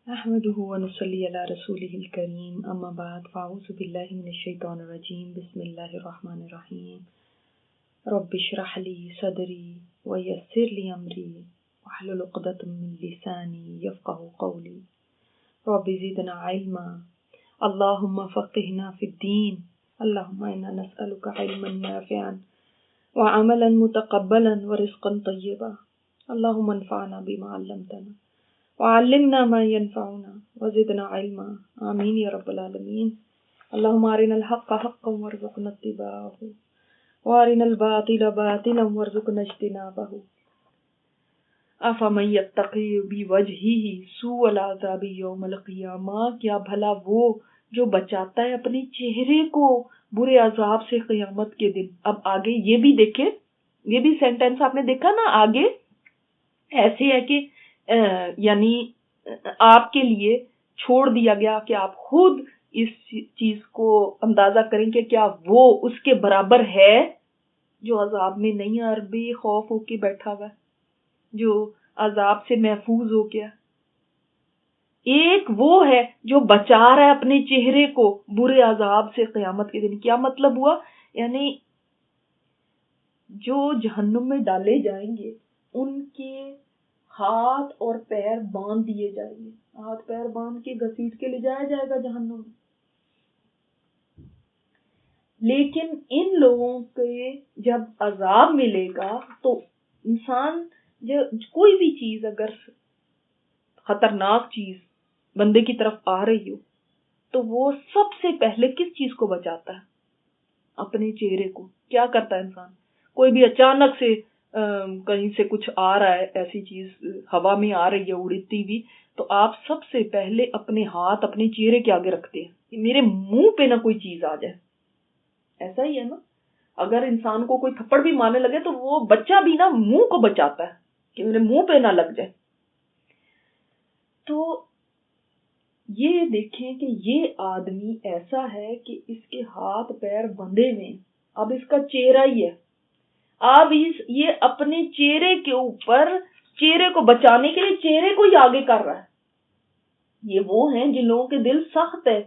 نحمده ونصلي على رسوله الكريم اما بعد فاعوذ بالله من الشيطان الرجيم بسم الله الرحمن الرحيم رب اشرح لي صدري ويسر لي امري واحلل عقدة من لساني يفقهوا قولي رب زدنا علما اللهم فقهنا في الدين اللهم انا نسألك علما نافعا وعملا متقبلا ورزقا طيبا اللهم انفعنا بما علمتنا وعلمنا ما ينفعنا وزدنا علما آمين يا رب العالمين اللهم أرنا الحق حقا وارزقنا اتباعه وأرنا الباطل باطلا وارزقنا اجتنابه أفمن يتقي بوجهه سوء العذاب يوم القيامة کیا بھلا وہ جو بچاتا ہے اپنے چہرے کو برے عذاب سے قیامت کے دن. اب آگے یہ بھی دیکھیں، یہ بھی سینٹینس آپ نے دیکھا نا، آگے ایسے ہے کہ یعنی آپ کے لیے چھوڑ دیا گیا کہ آپ خود اس چیز کو اندازہ کریں کہ کیا وہ اس کے برابر ہے جو عذاب میں نہیں اور بے خوف ہو کے بیٹھا ہوا ہے، جو عذاب سے محفوظ ہو گیا. ایک وہ ہے جو بچا رہا ہے اپنے چہرے کو برے عذاب سے قیامت کے دن. کیا مطلب ہوا؟ یعنی جو جہنم میں ڈالے جائیں گے ان کے ہاتھ اور پیر باندھ دیے جائیں گے، ہاتھ پیر باندھ کے گھسیٹ کے لے جایا جائے گا جہنم میں. لیکن ان لوگوں کے جب عذاب ملے گا تو انسان کوئی بھی چیز اگر خطرناک چیز بندے کی طرف آ رہی ہو تو وہ سب سے پہلے کس چیز کو بچاتا ہے؟ اپنے چہرے کو. کیا کرتا ہے انسان؟ کوئی بھی اچانک سے کہیں سے کچھ آ رہا ہے، ایسی چیز ہوا میں آ رہی ہے اڑتی ہوئی، تو آپ سب سے پہلے اپنے ہاتھ اپنے چہرے کے آگے رکھتے ہیں کہ میرے منہ پہ نہ کوئی چیز آ جائے. ایسا ہی ہے نا، اگر انسان کو کوئی تھپڑ بھی مارنے لگے تو وہ بچہ بھی نا منہ کو بچاتا ہے کہ میرے منہ پہ نہ لگ جائے. تو یہ دیکھیں کہ یہ آدمی ایسا ہے کہ اس کے ہاتھ پیر بندھے ہوئے، اب اس کا چہرہ ہی ہے. اب یہ اپنے چہرے کے اوپر چہرے کو بچانے کے لیے چہرے کو ہی آگے کر رہا ہے. یہ وہ ہیں جن لوگوں کے دل سخت ہے،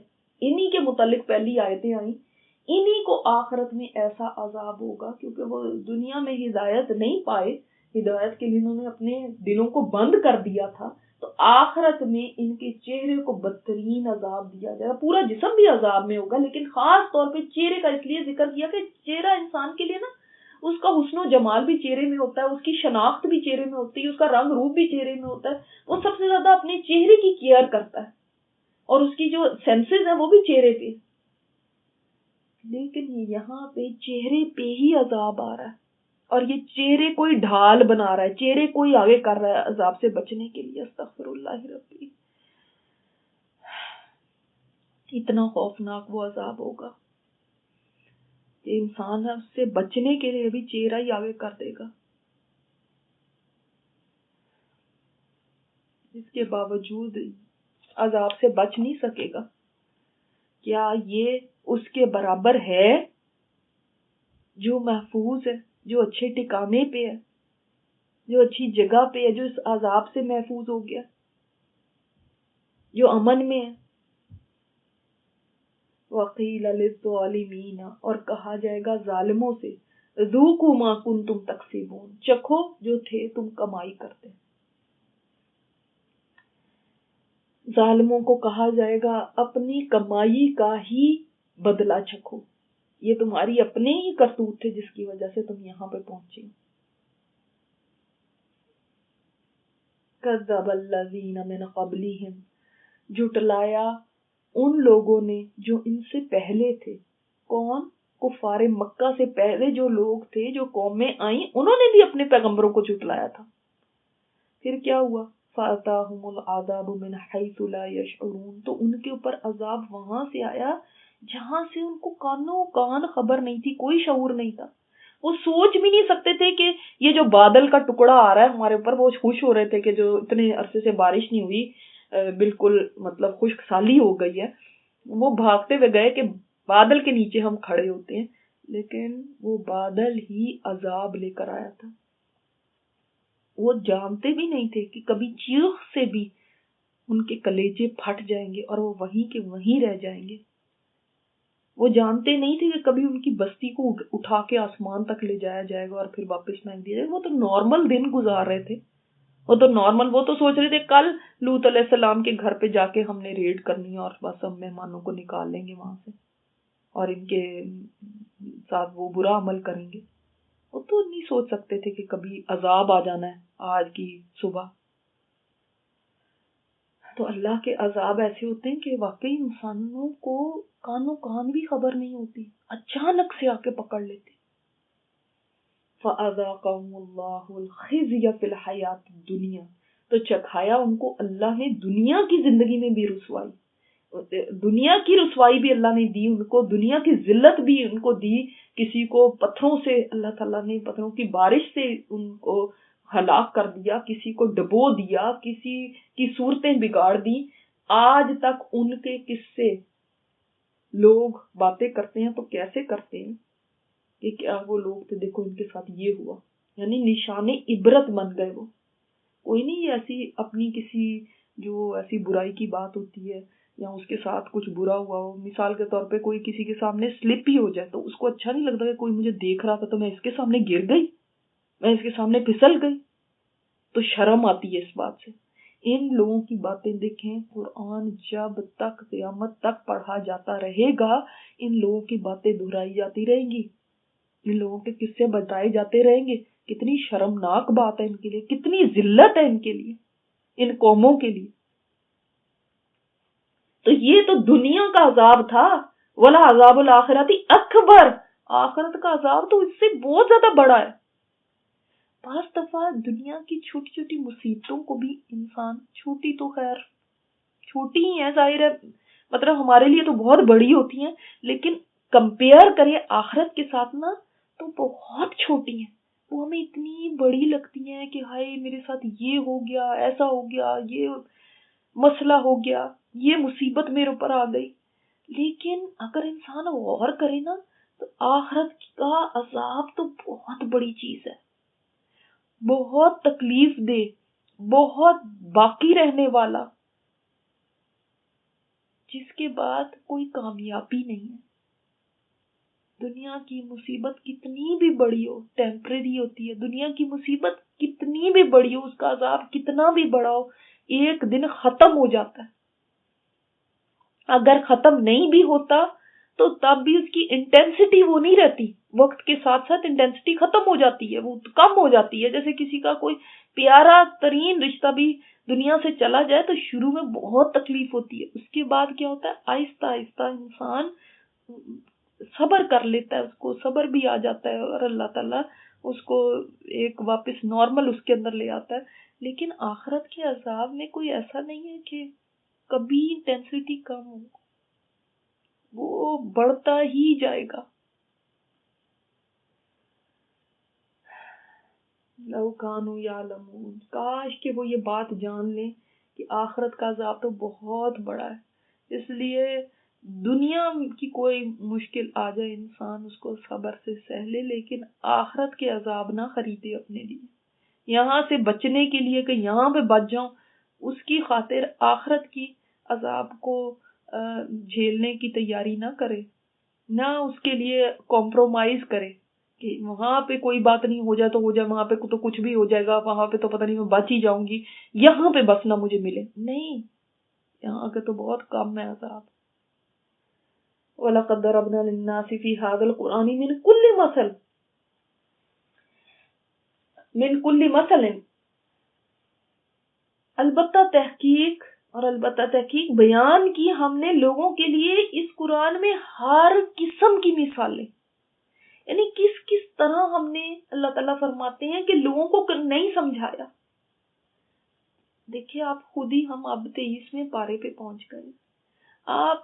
انہی کے متعلق پہلی آیتیں آئیں. انہی کو آخرت میں ایسا عذاب ہوگا کیونکہ وہ دنیا میں ہدایت نہیں پائے، ہدایت کے لیے انہوں نے اپنے دلوں کو بند کر دیا تھا، تو آخرت میں ان کے چہرے کو بدترین عذاب دیا جائے گا. پورا جسم بھی عذاب میں ہوگا لیکن خاص طور پہ چہرے کا اس لیے ذکر کیا کہ چہرہ انسان کے لیے نا، اس کا حسن و جمال بھی چہرے میں ہوتا ہے، اس کی شناخت بھی چہرے میں ہوتی ہے، اس کا رنگ روپ بھی چہرے میں ہوتا ہے. وہ سب سے زیادہ اپنے چہرے کی کیئر کرتا ہے اور اس کی جو سینسز ہیں وہ بھی چہرے پہ. لیکن یہاں پہ چہرے پہ ہی عذاب آ رہا ہے اور یہ چہرے کوئی ڈھال بنا رہا ہے، چہرے کوئی آگے کر رہا ہے عذاب سے بچنے کے لیے. استغفر اللہ ربی. اتنا خوفناک وہ عذاب ہوگا کہ انسان اس سے بچنے کے لیے بھی چہرہ ہی آگے کر دے گا. اس کے باوجود عذاب سے بچ نہیں سکے گا. کیا یہ اس کے برابر ہے جو محفوظ ہے، جو اچھے ٹھکانے پہ ہے، جو اچھی جگہ پہ ہے، جو اس عذاب سے محفوظ ہو گیا، جو امن میں ہے؟ وَقِيلَ لِلظَّالِمِينَ، اور کہا جائے گا ظالموں سے، ذُوقُوا مَا كُنتُمْ تَكْسِبُونَ، چکھو جو تھے تم کمائی کرتے. ظالموں کو کہا جائے گا اپنی کمائی کا ہی بدلہ چکھو، یہ تمہاری اپنے ہی کرتوت تھے جس کی وجہ سے تم یہاں پہ پہنچے. کذب الذین من قبلہم، جھٹلایا ان لوگوں نے جو ان سے پہلے تھے. کون؟ کفار مکہ سے پہلے جو لوگ تھے، جو قومیں آئیں، انہوں نے بھی اپنے پیغمبروں کو جھٹلایا تھا. پھر کیا ہوا؟ فَأَتَاهُمُ الْعَذَابُ مِنْ حَيْثُ لَا يَشْعُرُونَ، تو ان کے اوپر عذاب وہاں سے آیا جہاں سے ان کو کانوں کان خبر نہیں تھی، کوئی شعور نہیں تھا. وہ سوچ بھی نہیں سکتے تھے کہ یہ جو بادل کا ٹکڑا آ رہا ہے ہمارے اوپر، وہ خوش ہو رہے تھے کہ جو اتنے عرصے سے بارش نہیں ہوئی، بالکل مطلب خشک سالی ہو گئی ہے. وہ بھاگتے ہوئے گئے کہ بادل کے نیچے ہم کھڑے ہوتے ہیں، لیکن وہ بادل ہی عذاب لے کر آیا تھا. وہ جانتے بھی نہیں تھے کہ کبھی چیخ سے بھی ان کے کلیجے پھٹ جائیں گے اور وہ وہیں کے وہیں رہ جائیں گے. وہ جانتے نہیں تھے کہ کبھی ان کی بستی کو اٹھا کے آسمان تک لے جایا جائے گا اور پھر واپس پھینک دیا جائے گا. وہ تو نارمل دن گزار رہے تھے. وہ تو سوچ رہے تھے کل لوط علیہ السلام کے گھر پہ جا کے ہم نے ریڈ کرنی ہے اور بس ہم مہمانوں کو نکال لیں گے وہاں سے اور ان کے ساتھ وہ برا عمل کریں گے. وہ تو نہیں سوچ سکتے تھے کہ کبھی عذاب آ جانا ہے آج کی صبح. تو اللہ کے عذاب ایسے ہوتے ہیں کہ واقعی انسانوں کو کان بھی خبر نہیں ہوتی، اچانک سے آ کے پکڑ لیتے. فَأَذَاقَهُمُ اللَّهُ الْخِزْيَ فِي الْحَيَاةِ الدُّنْيَا، تو چکھایا ان کو اللہ نے دنیا کی زندگی میں بھی رسوائی. دنیا کی رسوائی بھی اللہ نے دی ان کو، دنیا کی ذلت بھی ان کو دی. کسی کو پتھروں سے اللہ تعالیٰ نے پتھروں کی بارش سے ان کو ہلاک کر دیا، کسی کو ڈبو دیا، کسی کی صورتیں بگاڑ دی. آج تک ان کے قصے لوگ باتیں کرتے ہیں تو کیسے کرتے ہیں کہ کیا وہ لوگ تھے، دیکھو ان کے ساتھ یہ ہوا. یعنی نشان عبرت بن گئے. وہ کوئی نہیں ایسی اپنی کسی جو ایسی برائی کی بات ہوتی ہے یا اس کے ساتھ کچھ برا ہوا ہو، مثال کے طور پہ کوئی کسی کے سامنے سلپ ہی ہو جائے تو اس کو اچھا نہیں لگتا کہ کوئی مجھے دیکھ رہا تھا تو میں اس کے سامنے گر گئی، میں اس کے سامنے پھسل گئی، تو شرم آتی ہے اس بات سے. ان لوگوں کی باتیں دیکھیں، قرآن جب تک قیامت تک پڑھا جاتا رہے گا ان لوگوں کی باتیں دہرائی جاتی رہیں گی، ان لوگوں کے قصے بتائے جاتے رہیں گے. کتنی شرمناک بات ہے ان کے لیے، کتنی ذلت ہے ان کے لیے، ان قوموں کے لیے. تو یہ تو دنیا کا عذاب تھا. وَلَعَذَابُ الْآخِرَةِ اکبر، آخرت کا عذاب تو اس سے بہت زیادہ بڑا ہے. بعض دفعہ دنیا کی چھوٹی چھوٹی مصیبتوں کو بھی انسان، چھوٹی تو خیر چھوٹی ہی ہیں ظاہر ہے، مطلب ہمارے لیے تو بہت بڑی ہوتی ہیں، لیکن کمپیئر کرے آخرت کے ساتھ نا تو بہت چھوٹی ہیں. وہ ہمیں اتنی بڑی لگتی ہیں کہ ہائے میرے ساتھ یہ ہو گیا، ایسا ہو گیا، یہ مسئلہ ہو گیا، یہ مصیبت میرے اوپر آ گئی. لیکن اگر انسان غور کرے نا تو آخرت کا عذاب تو بہت بڑی چیز ہے، بہت تکلیف دہ، بہت باقی رہنے والا، جس کے بعد کوئی کامیابی نہیں ہے. دنیا کی مصیبت کتنی بھی بڑی ہو ٹیمپریری ہوتی ہے. دنیا کی مصیبت کتنی بھی بڑی ہو، اس کا عذاب کتنا بھی بڑا ہو، ایک دن ختم ہو جاتا ہے. اگر ختم نہیں بھی ہوتا تو تب بھی اس کی انٹینسٹی وہ نہیں رہتی، وقت کے ساتھ ساتھ انٹینسٹی ختم ہو جاتی ہے، وہ کم ہو جاتی ہے. جیسے کسی کا کوئی پیارا ترین رشتہ بھی دنیا سے چلا جائے تو شروع میں بہت تکلیف ہوتی ہے، اس کے بعد کیا ہوتا ہے آہستہ آہستہ انسان صبر کر لیتا ہے، اس کو صبر بھی آ جاتا ہے اور اللہ تعالیٰ اس کو ایک واپس نارمل اس کے اندر لے آتا ہے. لیکن آخرت کے عذاب میں کوئی ایسا نہیں ہے کہ کبھی انٹینسٹی کم ہو، وہ بڑھتا ہی جائے گا. لو کانوا یعلمون، کاش کہ وہ یہ بات جان لیں کہ آخرت کا عذاب تو بہت بڑا ہے. اس لیے دنیا کی کوئی مشکل آ جائے انسان اس کو صبر سے سہ لے، لیکن آخرت کے عذاب نہ خریدے اپنے لیے. یہاں سے بچنے کے لیے کہ یہاں پہ بچ جاؤں، اس کی خاطر آخرت کی عذاب کو جھیلنے کی تیاری نہ کرے، نہ اس کے لیے کمپرومائز کرے کہ وہاں پہ کوئی بات نہیں، ہو جائے تو ہو جائے، وہاں پہ تو کچھ بھی ہو جائے گا، وہاں پہ تو پتہ نہیں میں بچ ہی جاؤں گی، یہاں پہ بس نہ مجھے ملے. نہیں، یہاں کے تو بہت کم ہے عذاب. وَلَقَدْ ضَرَبْنَا لِلنَّاسِ فِي هَذَا الْقُرْآنِ مِنْ كُلِّ مَثَلٍ، البتہ تحقیق بیان کی ہم نے لوگوں کے لیے اس قرآن میں ہر قسم کی مثالیں. یعنی کس طرح ہم نے، اللہ تعالیٰ فرماتے ہیں کہ لوگوں کو نہیں سمجھایا. دیکھیں آپ خود ہی، ہم اب 23ویں پارے پہ پہنچ گئے. آپ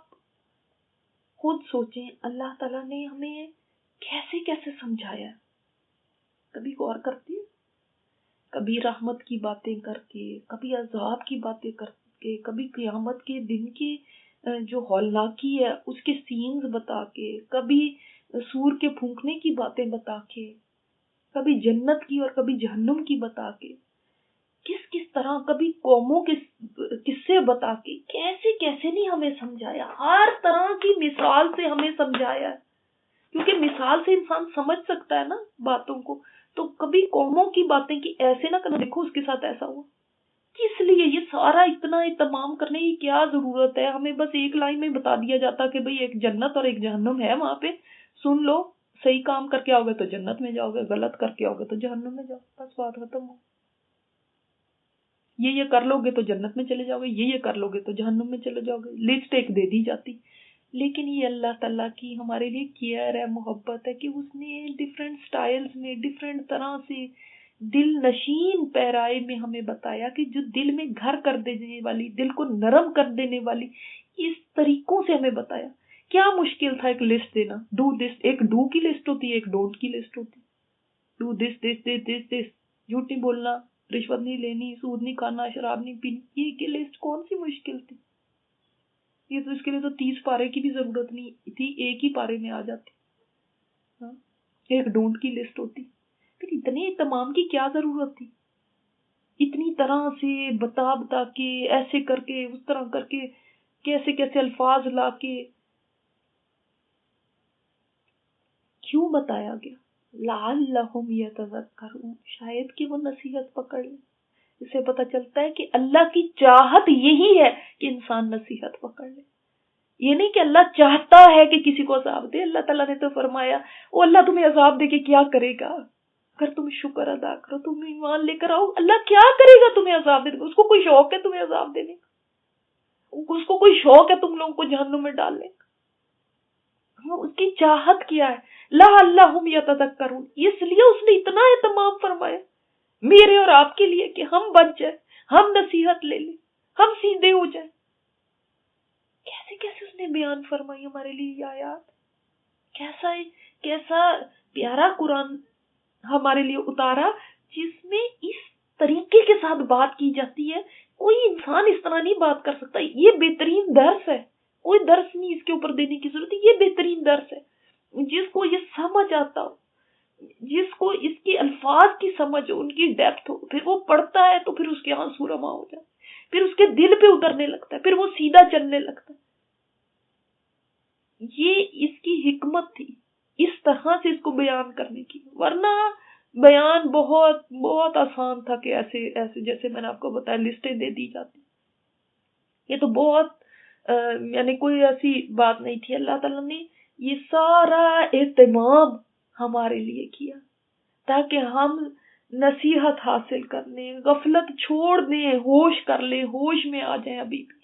خود سوچیں اللہ تعالیٰ نے ہمیں کیسے کیسے سمجھایا. کبھی غور کرتی ہے؟ کبھی رحمت کی باتیں کر کے، کبھی عذاب کی باتیں کر کے، کبھی قیامت کے دن کی جو ہولناکی ہے اس کے سینز بتا کے، کبھی سور کے پھونکنے کی باتیں بتا کے، کبھی جنت کی اور کبھی جہنم کی بتا کے. کس کس طرح کبھی قوموں کے قصے بتا کے کیسے کیسے نہیں ہمیں سمجھایا، ہر طرح کی مثال سے ہمیں سمجھایا ہے، کیونکہ مثال سے انسان سمجھ سکتا ہے نا باتوں کو. تو کبھی قوموں کی باتیں کی ایسے نہ کرنا، دیکھو اس کے ساتھ ایسا ہوا. کس لیے یہ سارا اتنا اہتمام کرنے کی کیا ضرورت ہے؟ ہمیں بس ایک لائن میں بتا دیا جاتا کہ بھئی ایک جنت اور ایک جہنم ہے، وہاں پہ سن لو، صحیح کام کر کے آؤ گے تو جنت میں جاؤ گے، غلط کر کے آؤ گے تو جہنم میں جاؤ، بس بات ختم ہو. یہ کر لو گے تو جنت میں چلے جاؤ گے، یہ کر لو گے تو جہنم میں چلے جاؤ گے، لسٹ ایک دے دی جاتی. لیکن یہ اللہ تعالیٰ کی ہمارے لیے کیئر ہے، محبت ہے کہ اس نے ڈفرینٹ سٹائلز میں ڈفرینٹ طرح سے دل نشین پیرائے میں ہمیں بتایا کہ جو دل میں گھر کر دینے والی، دل کو نرم کر دینے والی اس طریقوں سے ہمیں بتایا. کیا مشکل تھا ایک لسٹ دینا، ڈو دس، ایک ڈو کی لسٹ ہوتی ہے، ایک ڈونٹ کی لسٹ ہوتی. ڈو دس دس دس دس دس، جھوٹ نہیں بولنا، رشوت نہیں لینی، سود نہیں کھانا، شراب نہیں پینی، یہ کی لسٹ کون سی مشکل تھی؟ یہ تو اس کے لیے تو 30 پارے کی بھی ضرورت نہیں تھی، ایک ہی پارے میں آ جاتی. ایک ڈونٹ کی لسٹ ہوتی. پھر اتنے اہتمام کی کیا ضرورت تھی؟ اتنی طرح سے بتا کے، ایسے کر کے، اس طرح کر کے، کیسے کیسے الفاظ لا کے کیوں بتایا گیا؟ لعلہم یتذکرون، شاید کہ وہ نصیحت پکڑ لیں. اس سے پتہ چلتا ہے کہ اللہ کی چاہت یہی ہے کہ انسان نصیحت پکڑ لے. یہ نہیں کہ اللہ چاہتا ہے کہ کسی کو عذاب دے. اللہ تعالیٰ نے تو فرمایا وہ اللہ تمہیں عذاب دے کے کیا کرے گا؟ اگر تم شکر ادا کرو، تم ایمان لے کر آؤ، اللہ کیا کرے گا تمہیں عذاب دینے کا؟ اس کو کوئی شوق ہے تمہیں عذاب دینے کا؟ اس کو کوئی شوق ہے تم لوگوں کو جہنم میں ڈالنے کا؟ اس کی چاہت کیا ہے؟ لعلہم یتذکرون، اس لیے اس نے اتنا اہتمام فرمایا میرے اور آپ کے لیے کہ ہم بچ جائیں، ہم نصیحت لے لیں، ہم سیدھے ہو جائیں. کیسے کیسے اس نے بیان فرمائی ہمارے لیے یہ آیات. کیسا پیارا قرآن ہمارے لیے اتارا جس میں اس طریقے کے ساتھ بات کی جاتی ہے. کوئی انسان اس طرح نہیں بات کر سکتا. یہ بہترین درس ہے، کوئی درس نہیں اس کے اوپر دینے کی ضرورت ہے. یہ بہترین درس ہے. جس کو یہ سمجھ آتا ہو، جس کو اس کے الفاظ کی سمجھ ہو، ان کی ڈیپتھ ہو، پھر وہ پڑھتا ہے تو پھر اس کے آنسو رواں ہو جائے، پھر اس کے دل پہ اترنے لگتا ہے، پھر وہ سیدھا چلنے لگتا ہے. یہ اس کی حکمت تھی اس طرح سے اس کو بیان کرنے کی. ورنہ بیان بہت بہت آسان تھا کہ ایسے جیسے میں نے آپ کو بتایا لسٹیں دے دی جاتی. یہ تو بہت یعنی کوئی ایسی بات نہیں تھی. اللہ تعالیٰ نے یہ سارا اہتمام ہمارے لیے کیا تاکہ ہم نصیحت حاصل کر لیں، غفلت چھوڑ دیں، ہوش کر لیں، ہوش میں آ جائیں. ابھی بھی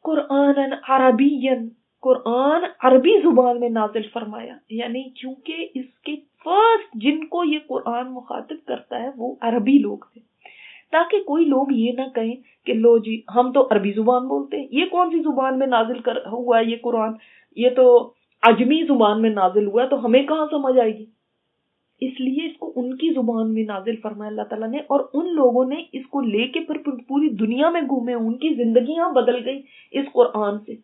قرآن عربین، قرآن عربی زبان میں نازل فرمایا، یعنی کیونکہ اس کے فرسٹ جن کو یہ قرآن مخاطب کرتا ہے وہ عربی لوگ تھے، تاکہ کوئی لوگ یہ نہ کہیں کہ لو جی ہم تو عربی زبان بولتے ہیں، یہ کون سی زبان میں نازل ہوا ہے یہ قرآن، یہ تو عجمی زبان میں نازل ہوا ہے تو ہمیں کہاں سمجھ آئے گی. اس لیے اس کو ان کی زبان میں نازل فرمایا اللہ تعالیٰ نے، اور ان لوگوں نے اس کو لے کے پھر پوری دنیا میں گھومے، ان کی زندگیاں بدل گئی اس قرآن سے.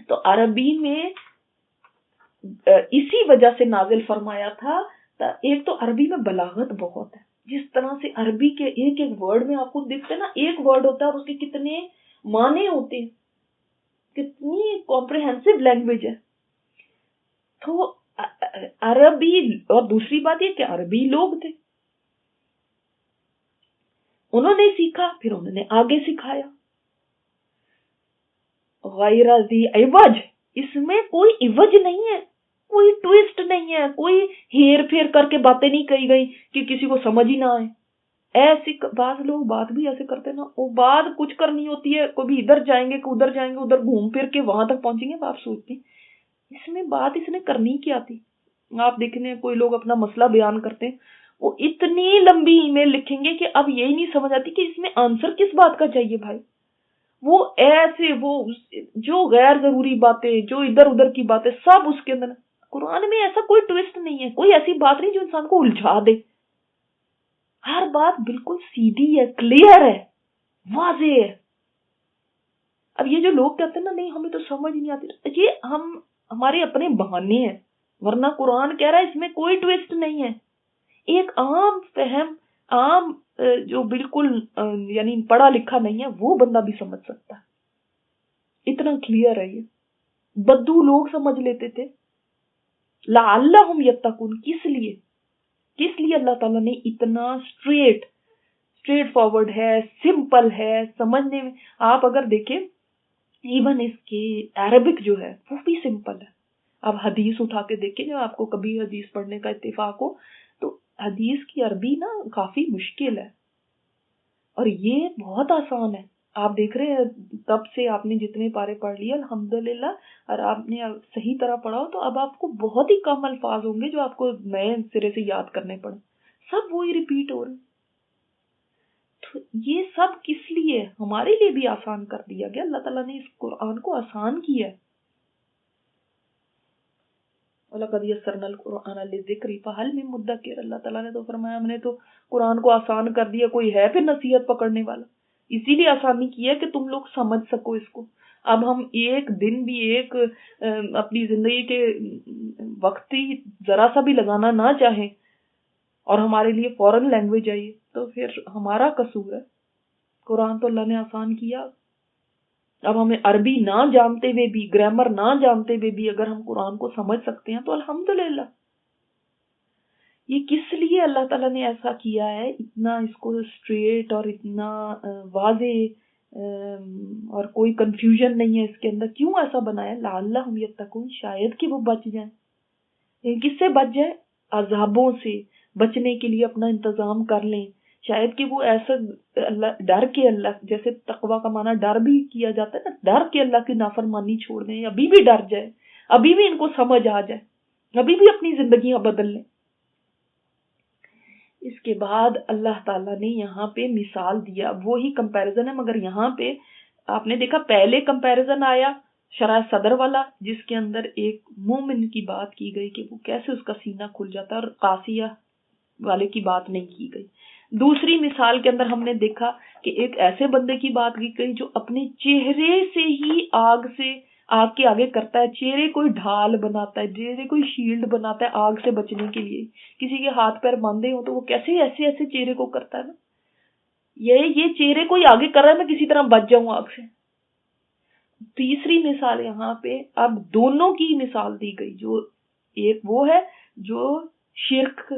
تو عربی میں اسی وجہ سے نازل فرمایا تھا. ایک تو عربی میں بلاغت بہت ہے، جس طرح سے عربی کے ایک ایک ورڈ میں آپ کو دیکھتے ہیں نا، ایک ورڈ ہوتا ہے اور اس کے کتنے معنی ہوتے ہیں، کتنی کمپریہنسو لینگویج ہے. تو عربی، اور دوسری بات یہ کہ عربی لوگ تھے، انہوں نے سیکھا پھر انہوں نے آگے سکھایا. غیر ذی عوج، اس میں کوئی عوج نہیں ہے، کوئی ٹویسٹ نہیں ہے، کوئی ہیر پھیر کر کے باتیں نہیں کہی گئی کہ کسی کو سمجھ ہی نہ آئے. ایسے بعض لوگ بات بھی ایسے کرتے نا، وہ بات کچھ کرنی ہوتی ہے، کبھی ادھر جائیں گے، ادھر جائیں گے، ادھر گھوم پھر کے وہاں تک پہنچیں گے. آپ سوچتے ہیں اس میں بات اس نے کرنی کیا تھی؟ آپ دیکھنے کوئی لوگ اپنا مسئلہ بیان کرتے ہیں، وہ اتنی لمبی ای میل لکھیں گے کہ اب یہی نہیں سمجھ آتی کہ اس میں آنسر کس بات کا چاہیے بھائی. وہ ایسے وہ جو غیر ضروری باتیں، جو ادھر ادھر کی باتیں سب اس کے اندر. قرآن میں ایسا کوئی ٹویسٹ نہیں ہے، کوئی ایسی بات نہیں جو انسان کو الجھا دے. ہر بات بالکل سیدھی ہے، کلیئر ہے، واضح ہے. اب یہ جو لوگ کہتے ہیں نا نہیں ہمیں تو سمجھ نہیں آتی، یہ ہمارے اپنے بہانے ہیں، ورنہ قرآن کہہ رہا ہے اس میں کوئی ٹویسٹ نہیں ہے. ایک عام فہم عام جو بالکل یعنی پڑھا لکھا نہیں ہے وہ بندہ بھی سمجھ سکتا ہے، اتنا کلیئر ہے یہ. بدو لوگ سمجھ لیتے تھے. لعلہم یتقون، کس لیے اللہ تعالیٰ نے اتنا اسٹریٹ فارورڈ ہے، سمپل ہے سمجھنے میں. آپ اگر دیکھیں ایون اس کے عربک جو ہے وہ بھی سمپل ہے. آپ حدیث اٹھا کے دیکھیں، جو آپ کو کبھی حدیث پڑھنے کا اتفاق ہو تو حدیث کی عربی نا کافی مشکل ہے اور یہ بہت آسان ہے. آپ دیکھ رہے ہیں تب سے آپ نے جتنے پارے پڑھ لیے الحمدللہ، اور آپ نے صحیح طرح پڑھا ہو تو اب آپ کو بہت ہی کم الفاظ ہوں گے جو آپ کو نئے سرے سے یاد کرنے پڑے، سب وہی ریپیٹ ہو رہے ہیں. تو یہ سب کس لیے؟ ہمارے لیے بھی آسان کر دیا گیا. اللہ تعالیٰ نے اس قرآن کو آسان کیا ہے. وَلَقَدْ يَسَّرْنَا الْقُرْآنَ لِلذِّكْرِ فَهَلْ مِن مُدَّكِرٍ. اللہ تعالیٰ نے تو فرمایا ہم نے تو قرآن کو آسان کر دیا، کوئی ہے پھر نصیحت پکڑنے والا. اسی لیے آسانی کی ہے کہ تم لوگ سمجھ سکو اس کو. اب ہم ایک دن بھی ایک اپنی زندگی کے وقت ہی ذرا سا بھی لگانا نہ چاہیں اور ہمارے لیے فورن لینگویج آئیے تو پھر ہمارا قصور ہے. قرآن تو اللہ نے آسان کیا. اب ہمیں عربی نہ جانتے ہوئے بھی، گرامر نہ جانتے ہوئے بھی اگر ہم قرآن کو سمجھ سکتے ہیں تو الحمدللہ. یہ کس لیے اللہ تعالیٰ نے ایسا کیا ہے، اتنا اس کو اسٹریٹ اور اتنا واضح اور کوئی کنفیوژن نہیں ہے اس کے اندر. کیوں ایسا بنایا؟ لعلہم یتقون، شاید کہ وہ بچ جائیں. کس سے بچ جائیں؟ عذابوں سے بچنے کے لیے اپنا انتظام کر لیں. شاید کہ وہ ایسا اللہ ڈر کے، اللہ جیسے تقوی کا معنی ڈر بھی کیا جاتا ہے نا، ڈر کے اللہ کی نافرمانی چھوڑ دیں، ابھی بھی ڈر جائے، ابھی بھی ان کو سمجھ آ جائے، ابھی بھی اپنی زندگیاں بدل لیں. اس کے بعد اللہ تعالیٰ نے یہاں پہ مثال دیا، وہی کمپیریزن ہے مگر یہاں پہ آپ نے دیکھا پہلے کمپیریزن آیا شرح صدر والا جس کے اندر ایک مومن کی بات کی گئی کہ وہ کیسے اس کا سینہ کھل جاتا ہے، اور قاسیہ والے کی بات نہیں کی گئی. دوسری مثال کے اندر ہم نے دیکھا کہ ایک ایسے بندے کی بات کی گئی جو اپنے چہرے سے ہی آگ کے آگے کرتا ہے، چہرے کوئی ڈھال بناتا ہے، چہرے کوئی شیلڈ بناتا ہے آگ سے بچنے کے لیے. کسی کے ہاتھ پیر باندھے ہوں تو وہ کیسے ایسے چہرے کو کرتا ہے نا، یہ چہرے کوئی آگے کر رہا ہے میں کسی طرح بچ جاؤں آگ سے. تیسری مثال یہاں پہ اب دونوں کی مثال دی گئی، جو ایک وہ ہے جو شرک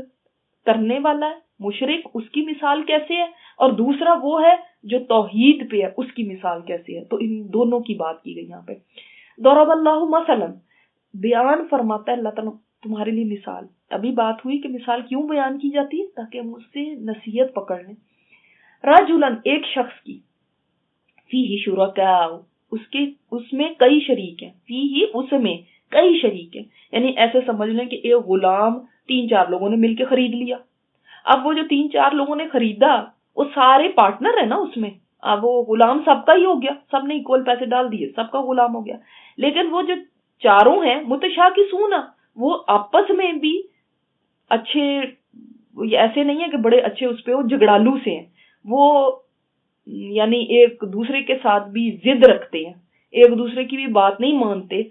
کرنے والا ہے مشرک، اس کی مثال کیسے ہے، اور دوسرا وہ ہے جو توحید پہ ہے اس کی مثال کیسے ہے. تو ان دونوں کی بات کی گئی یہاں پہ. ضرب اللہ مثلا، بیان فرماتا ہے اللہ تعالیٰ تمہارے لیے مثال. ابھی بات ہوئی کہ مثال کیوں بیان کی جاتی ہے، تاکہ ہم اس سے نصیحت پکڑ لیں. رجلا، ایک شخص کی، فیہ شرکاء، اس میں کئی شریک ہیں، فیہ اس میں کئی شریک ہیں، یعنی ایسے سمجھ لیں کہ ایک غلام 3-4 لوگوں نے مل کے خرید لیا. اب وہ جو 3-4 لوگوں نے خریدا وہ سارے پارٹنر ہیں نا اس میں. اب وہ غلام سب کا ہی ہو گیا، سب نے ایکول پیسے ڈال دیے، سب کا غلام ہو گیا. لیکن وہ جو چاروں ہیں متشاکسون، وہ آپس میں بھی اچھے، ایسے نہیں ہے کہ بڑے اچھے اس پہ وہ جھگڑالو سے ہیں، وہ یعنی ایک دوسرے کے ساتھ بھی ضد رکھتے ہیں، ایک دوسرے کی بھی بات نہیں مانتے،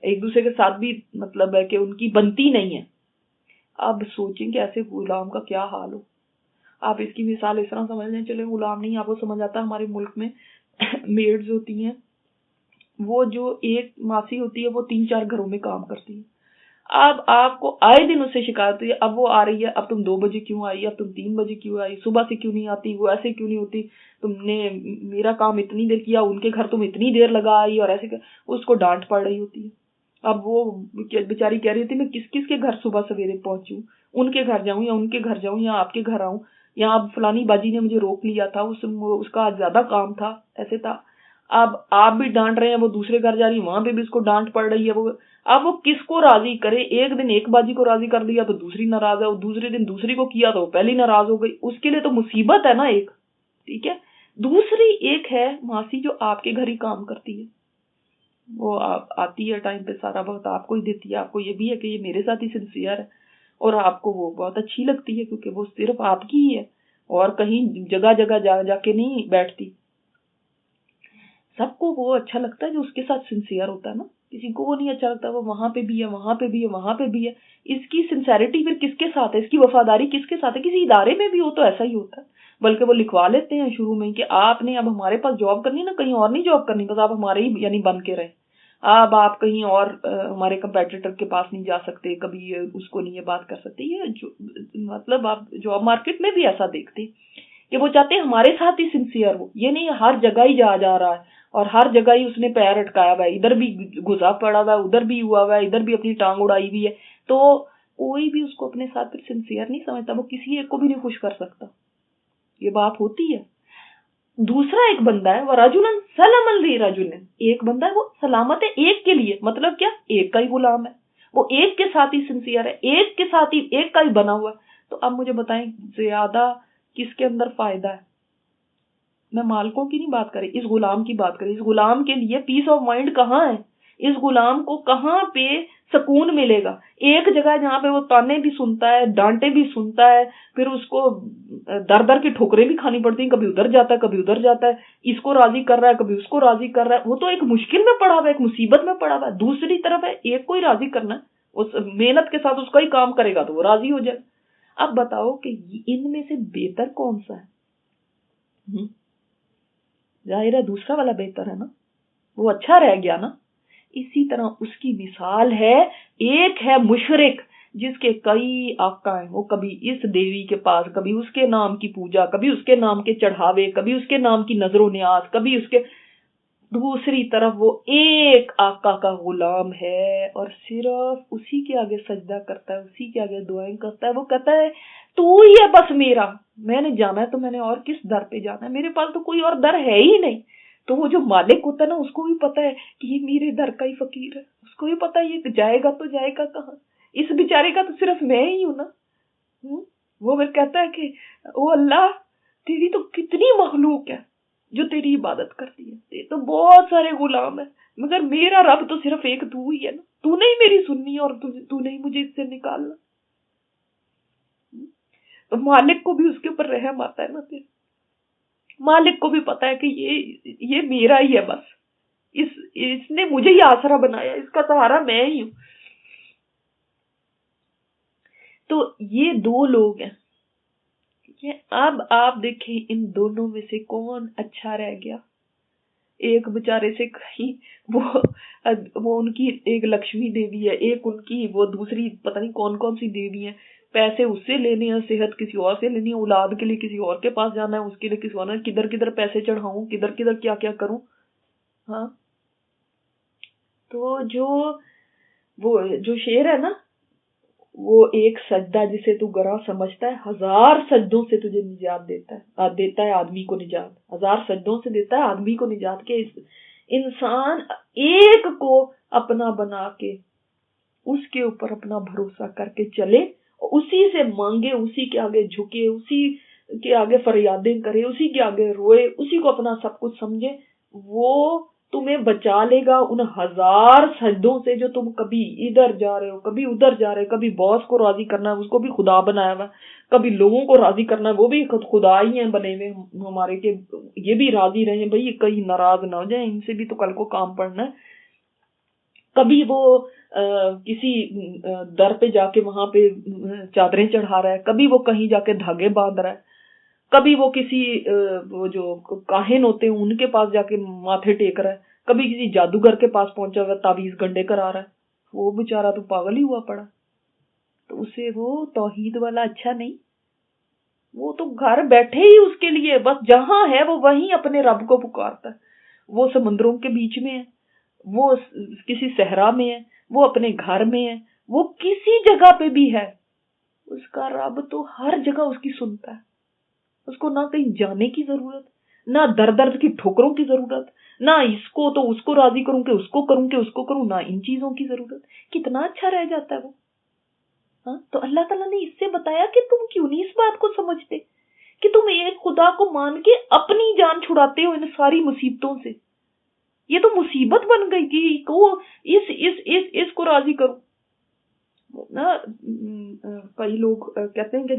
ایک دوسرے کے ساتھ بھی مطلب ہے کہ ان کی بنتی نہیں ہے. اب سوچیں کہ ایسے غلام کا کیا حال ہو. آپ اس کی مثال اس طرح سمجھ لیں، چلے غلام نہیں، آپ کو سمجھ آتا ہے ہمارے ملک میں میڈز ہوتی ہیں، وہ جو ایک ماسی ہوتی ہے وہ 3-4 گھروں میں کام کرتی ہے. اب آپ کو آئے دن اس سے شکایت ہوئی ہے، اب وہ آ رہی ہے، اب تم 2 بجے کیوں آئی، اب تم 3 بجے کیوں آئی، صبح سے کیوں نہیں آتی، وہ ایسے کیوں نہیں ہوتی، تم نے میرا کام اتنی دیر کیا، ان کے گھر تم اتنی دیر لگا آئی، اور ایسے اس کو ڈانٹ پڑ رہی ہوتی ہے. اب وہ بیچاری کہہ رہی تھی میں کس کس کے گھر صبح سویرے پہنچوں، ان کے گھر جاؤں یا ان کے گھر جاؤں یا آپ کے گھر آؤں، یا اب فلانی باجی نے مجھے روک لیا تھا، اس کا آج زیادہ کام تھا، ایسے تھا. اب آپ بھی ڈانٹ رہے ہیں، وہ دوسرے گھر جا رہی ہے، وہاں پہ بھی اس کو ڈانٹ پڑ رہی ہے. اب وہ کس کو راضی کرے؟ ایک دن ایک باجی کو راضی کر دیا تو دوسری ناراض ہے، اور دوسرے دن دوسری کو کیا تو پہلی ناراض ہو گئی. اس کے لیے تو مصیبت ہے نا ایک، ٹھیک ہے. دوسری ایک ہے ماسی جو آپ کے گھر ہی کام کرتی ہے، وہ آتی ہے ٹائم پہ، سارا وقت آپ کو ہی دیتی ہے. آپ کو یہ بھی ہے کہ یہ میرے ساتھ ہی سنسیئر ہے، اور آپ کو وہ بہت اچھی لگتی ہے کیونکہ وہ صرف آپ کی ہی ہے اور کہیں جگہ جگہ جا کے نہیں بیٹھتی. سب کو وہ اچھا لگتا ہے جو اس کے ساتھ سنسیئر ہوتا ہے نا. کسی کو وہ نہیں اچھا لگتا، وہ وہاں پہ بھی ہے، وہاں پہ بھی ہے، وہاں پہ بھی ہے. اس کی سنسیریٹی پھر کس کے ساتھ ہے، اس کی وفاداری کس کے ساتھ ہے؟ کسی ادارے میں بھی ہو تو ایسا ہی ہوتا ہے. بلکہ وہ لکھوا لیتے ہیں شروع میں کہ آپ نے اب ہمارے پاس جاب کرنی نا، کہیں اور نہیں جاب کرنی، بس آپ ہمارے ہی یعنی بن کے رہیں. اب آپ کہیں اور ہمارے کمپیٹیٹر کے پاس نہیں جا سکتے، کبھی اس کو نہیں یہ بات کر سکتے. یہ مطلب آپ جاب مارکیٹ میں بھی ایسا دیکھتے کہ وہ چاہتے ہیں ہمارے ساتھ ہی سنسیئر ہو. یہ نہیں ہر جگہ ہی جا رہا ہے اور ہر جگہ ہی اس نے پیر اٹکایا ہوا ہے، ادھر بھی گھسا پڑا ہوا ہے، ادھر بھی ہوا ہوا ہے، ادھر بھی اپنی ٹانگ اڑائی ہوئی ہے. تو کوئی بھی اس کو اپنے ساتھ پھر سنسیئر نہیں سمجھتا، وہ کسی ایک کو بھی نہیں خوش کر سکتا. یہ بات ہوتی ہے. دوسرا ایک بندہ ہے وہ رجلن سلما لرجل، ایک بندہ ہے وہ سلامت ہے ایک کے لیے، مطلب کیا، ایک کا ہی غلام ہے، وہ ایک کے ساتھ ہی سنسیئر ہے، ایک کے ساتھ ہی ایک کا ہی بنا ہوا ہے. تو اب مجھے بتائیں زیادہ کس کے اندر فائدہ ہے؟ میں مالکوں کی نہیں بات کر رہی، اس غلام کی بات کر رہی. اس غلام کے لیے پیس آف مائنڈ کہاں ہے؟ اس غلام کو کہاں پہ سکون ملے گا؟ ایک جگہ جہاں پہ وہ تانے بھی سنتا ہے، ڈانٹے بھی سنتا ہے، پھر اس کو در در کی ٹھوکریں بھی کھانی پڑتی ہیں، کبھی ادھر جاتا ہے کبھی ادھر جاتا ہے، اس کو راضی کر رہا ہے کبھی اس کو راضی کر رہا ہے. وہ تو ایک مشکل میں پڑا ہوا ہے، ایک مصیبت میں پڑا ہوا ہے. دوسری طرف ہے ایک کو ہی راضی کرنا ہے، اس محنت کے ساتھ اس کا ہی کام کرے گا تو وہ راضی ہو جائے. اب بتاؤ کہ ان میں سے بہتر کون سا ہے؟ ظاہر ہے دوسرا والا بہتر ہے نا، وہ اچھا رہ گیا نا. اسی طرح اس کی مثال ہے، ایک ہے مشرک جس کے کئی آقا ہیں، وہ کبھی اس دیوی کے پاس، کبھی اس کے نام کی پوجا، کبھی اس کے نام کے چڑھاوے، کبھی اس کے نام کی نظر و نیاز، کبھی اس کے. دوسری طرف وہ ایک آقا کا غلام ہے اور صرف اسی کے آگے سجدہ کرتا ہے، اسی کے آگے دعائیں کرتا ہے. وہ کہتا ہے تو ہی ہے بس میرا، میں نے جانا ہے تو میں نے اور کس در پہ جانا ہے، میرے پاس تو کوئی اور در ہے ہی نہیں. تو وہ جو مالک ہوتا ہے نا، اس کو بھی پتا ہے کہ یہ میرے در کا ہی فقیر ہے، اس کو بھی پتا ہے یہ جائے گا تو جائے گا کہاں، اس بیچارے کا تو صرف میں ہی ہوں نا. وہ پھر کہتا ہے کہ او اللہ، تیری تو کتنی مخلوق ہے جو تیری عبادت کرتی ہے، یہ تو بہت سارے غلام ہیں، مگر میرا رب تو صرف ایک تو ہی ہے نا، تو نہیں میری سننی اور تو نہیں مجھے اس سے نکالنا. تو مالک کو بھی اس کے اوپر رحم آتا ہے نا. پھر مالک کو بھی پتا ہے کہ یہ میرا ہی ہے، بس اس نے مجھے ہی آسرا بنایا، اس کا سہارا میں ہی ہوں. تو یہ دو لوگ ہیں. اب آپ دیکھیں ان دونوں میں سے کون اچھا رہ گیا. ایک بیچارے سے کہیں وہ ان کی ایک لکشمی دیوی ہے، ایک ان کی وہ دوسری پتہ نہیں کون کون سی دیوی ہیں، پیسے اس سے لینے ہیں، صحت کسی اور سے لینی ہے، اولاد کے لیے کسی اور کے پاس جانا ہے، اس کے لیے کسی اور نے کدھر کدھر پیسے چڑھاؤں، کدھر کدھر کیا کیا کروں. ہاں تو وہ جو شعر ہے نا، وہ ایک سجدہ جسے تو گراں سمجھتا ہے 1000 سجدوں سے تجھے نجات دیتا ہے آدمی کو نجات، 1000 سجدوں سے دیتا ہے آدمی کو نجات. کے انسان ایک کو اپنا بنا کے اس کے اوپر اپنا بھروسہ کر کے چلے، اسی سے مانگے، اسی کے آگے جھکے، اسی کے آگے فریادیں کرے، اسی کے آگے روئے، اسی کو اپنا سب کچھ سمجھے، وہ تمہیں بچا لے گا ان 1000 سجدوں سے جو تم کبھی ادھر جا رہے ہو، کبھی ادھر جا رہے ہو. کبھی باس کو راضی کرنا ہے، اس کو بھی خدا بنایا ہوا، کبھی لوگوں کو راضی کرنا ہے، وہ بھی خدا ہی ہیں بنے ہوئے ہمارے، کہ یہ بھی راضی رہیں بھائی، کہیں ناراض نہ ہو جائیں، ان سے بھی تو کل کو کام پڑنا ہے. کبھی وہ کسی در پہ جا کے وہاں پہ چادریں چڑھا رہا ہے، کبھی وہ کہیں جا کے دھاگے باندھ رہا ہے، کبھی وہ کسی وہ جو کاہن ہوتے ہیں ان کے پاس جا کے ماتھے ٹیک رہا ہے، کبھی کسی جادوگر کے پاس پہنچا ہوا تعویذ گنڈے کرا رہا ہے. وہ بیچارہ تو پاگل ہی ہوا پڑا. تو اسے وہ توحید والا اچھا نہیں، وہ تو گھر بیٹھے ہی اس کے لیے بس جہاں ہے وہ وہیں اپنے رب کو پکارتا ہے. وہ سمندروں کے بیچ میں ہے، وہ کسی صحرا میں ہے، وہ اپنے گھر میں ہے، وہ کسی جگہ پہ بھی ہے، اس کا رب تو ہر جگہ اس کی سنتا ہے. اس کو نہ کہیں جانے کی ضرورت، نہ در درد کی ٹھوکروں کی ضرورت، نہ اس کو تو اس کو راضی کروں کہ اس کو کروں کہ اس کو کروں، نہ ان چیزوں کی ضرورت. کتنا اچھا رہ جاتا ہے وہ. ہاں تو اللہ تعالیٰ نے اس سے بتایا کہ تم کیوں نہیں اس بات کو سمجھتے کہ تم ایک خدا کو مان کے اپنی جان چھڑاتے ہو ان ساری مصیبتوں سے. یہ تو مصیبت بن گئی کہ اس کو راضی کرو نا. کئی لوگ کہتے ہیں کہ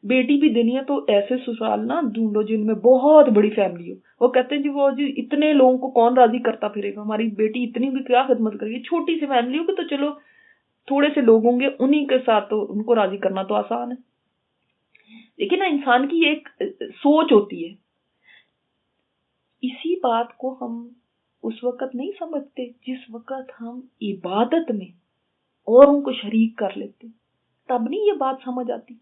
بیٹی بھی دینی ہے تو ایسے سسرال نہ ڈھونڈو جن میں بہت بڑی فیملی ہو. وہ کہتے ہیں جی وہ جی اتنے لوگوں کو کون راضی کرتا پھرے گا, ہماری بیٹی اتنی بھی کیا خدمت کرے گی, چھوٹی سی فیملی ہوگی تو چلو تھوڑے سے لوگ ہوں گے, انہی کے ساتھ تو ان کو راضی کرنا تو آسان ہے. لیکن نا انسان کی ایک سوچ ہوتی ہے, اسی بات کو ہم اس وقت نہیں سمجھتے جس وقت ہم عبادت میں اوروں کو شریک کر لیتے, تب نہیں یہ بات سمجھ آتی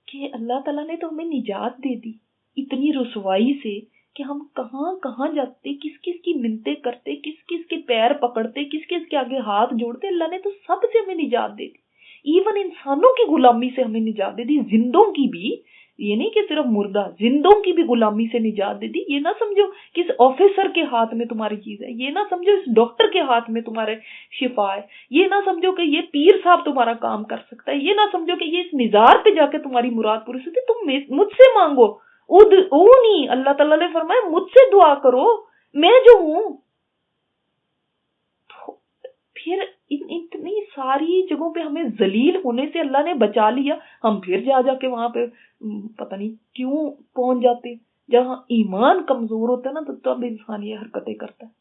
کہ اللہ تعالیٰ نے تو ہمیں نجات دے دی اتنی رسوائی سے کہ ہم کہاں کہاں جاتے, کس کس کی منتیں کرتے, کس کس کے پیر پکڑتے, کس کس کے آگے ہاتھ جوڑتے. اللہ نے تو سب سے ہمیں نجات دے دی, ایون انسانوں کی غلامی سے ہمیں نجات دے دی, زندوں کی بھی, یہ نہیں کہ صرف مردہ, زندوں کی بھی غلامی سے نجات دے دی. یہ نہ سمجھو کہ اس آفیسر کے ہاتھ میں تمہاری چیز ہے, یہ نہ سمجھو اس ڈاکٹر کے ہاتھ میں تمہارے شفا ہے, یہ نہ سمجھو کہ یہ پیر صاحب تمہارا کام کر سکتا ہے, یہ نہ سمجھو کہ یہ اس نظار پہ جا کے تمہاری مراد پوری ہوتی. تم مجھ سے مانگو, ادعونی, اللہ تعالیٰ نے فرمایا مجھ سے دعا کرو, میں جو ہوں. پھر اتنی ساری جگہوں پہ ہمیں ذلیل ہونے سے اللہ نے بچا لیا, ہم پھر جا کے وہاں پہ پتہ نہیں کیوں پہنچ جاتے. جہاں ایمان کمزور ہوتا ہے نا تو تب انسان یہ حرکتیں کرتا ہے.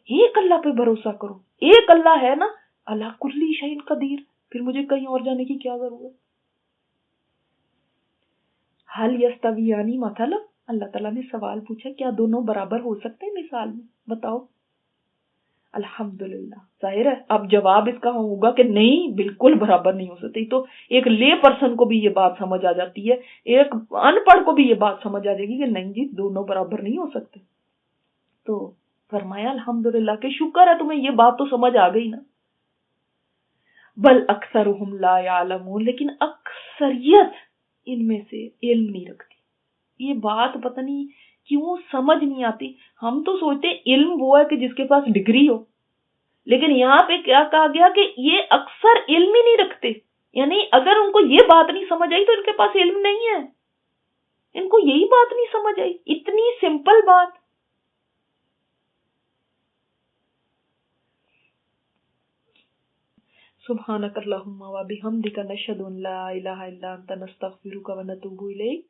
ایک اللہ پہ بھروسہ کرو, ایک اللہ ہے نا, اللہ کلی شیء قدیر, پھر مجھے کہیں اور جانے کی کیا ضرورت. حل یستویانی مثلا, اللہ تعالیٰ نے سوال پوچھا کیا دونوں برابر ہو سکتے ہیں مثال میں, بتاؤ. الحمدللہ, ظاہر ہے اب جواب اس کا ہوگا کہ نہیں, بالکل برابر نہیں ہو سکتی. تو ایک لے پرسن کو بھی یہ بات سمجھ آ جاتی ہے, ایک ان پڑھ کو بھی یہ بات سمجھ آ جائے گی کہ نہیں جی دونوں برابر نہیں ہو سکتے. تو فرمایا الحمدللہ کہ شکر ہے تمہیں یہ بات تو سمجھ آ گئی نا. بل اکثرہم لا یعلمون, لیکن اکثریت ان میں سے علم نہیں رکھتی. یہ بات پتہ نہیں کیوں سمجھ نہیں آتی. ہم تو سوچتے علم وہ ہے کہ جس کے پاس ڈگری ہو, لیکن یہاں پہ کیا کہا گیا کہ یہ اکثر علم ہی نہیں رکھتے. یعنی اگر ان کو یہ بات نہیں سمجھ آئی تو ان کے پاس علم نہیں ہے, ان کو یہی بات نہیں سمجھ آئی, اتنی سمپل بات. سبحانک اللہم و بحمدک نشہد ان لا الہ الا انت نستغفرک و نتوب الیک.